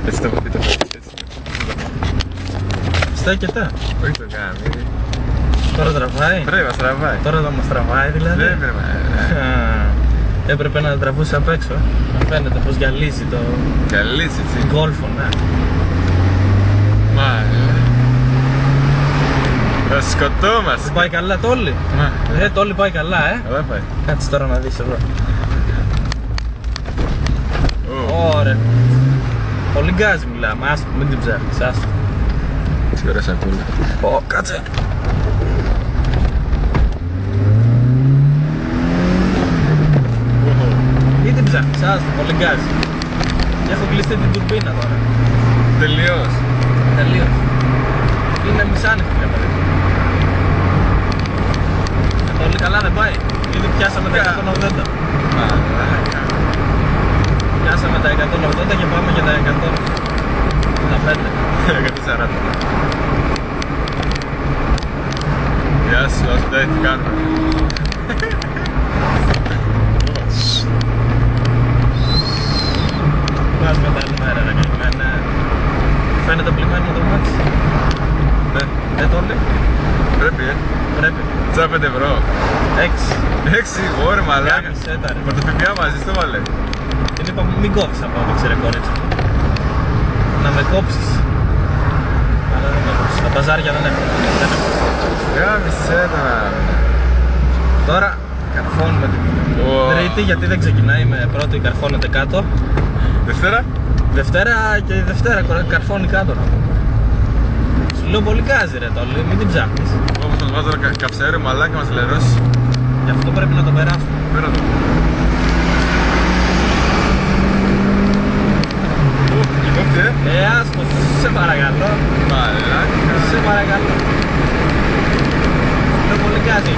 Έτσι το έχω πει το παιδί, έτσι. Στέκεται. Όχι το κάνει. Τώρα τραβάει. Πρέπει να τραβάει. Τώρα θα μας τραβάει δηλαδή. Δεν πρέπει. Έπρεπε να τραβούσε απ' έξω. Φαίνεται πως γυαλίζει το Γυαλίζει, έτσι. γκόλφο, ναι. Μα, θα σκοτώμαστε. Πάει καλά το όλοι. Το όλοι πάει καλά, Καλά πάει. Κάτσε τώρα να δεις εδώ. Ω. Ωραία. Πολύ γκάζι μιλάμε, άστο, μην την ψάχνεις, άστο. Τι ωραία σακούλα. Κάτσε. Μην την ψάχνεις, άστο, πολύ γκάζι. Και έχω κλειστεί την τουρμπίνα τώρα. Τελείως. Τελείως. Είναι μισάνυχτη, ρε παιδί. Πολύ καλά δεν πάει. Ήδη πιάσαμε τα 180. Μαλάκα. Πιάσαμε τα 180 και πάμε για τα 105. 140. Γεια σου, Άστα, τι κάνουμε. Βγάζουμε τα νούμερα, ρε καημένα. Φαίνεται πλημμένο το μάτι. Ναι. Το λέει. Πρέπει, Πρέπει. Τσα 5 ευρώ. 6. 6, ωρε μαλάκα. Γάμισε τα, ρε. Με το ΦΠΑ μαζί στο βάλε. Την είπα μην κόψεις από ό,τι ξέρε κορίτσι. Να με κόψεις. Αλλά δεν με κόψεις. Τα παζάρια δεν έχω. Γάμισε τα. Τώρα καρφώνουμε την Τρίτη γιατί δεν ξεκινάει με πρώτη, καρφώνεται κάτω. Δευτέρα. Δευτέρα και η Δευτέρα καρφώνει κάτω. Σου λέω πολύ γκάζι ρε το μην την ψάχνεις. Όπως μας βάζω καψαέριο μαλάκα μας λερώσει. Γι' αυτό πρέπει να το περάσουμε. Πέρα το. Κόφτει, Άστο, σε παρακαλώ. Μαλάκα. Σε παρακαλώ. Λέω πολύ γκάζι.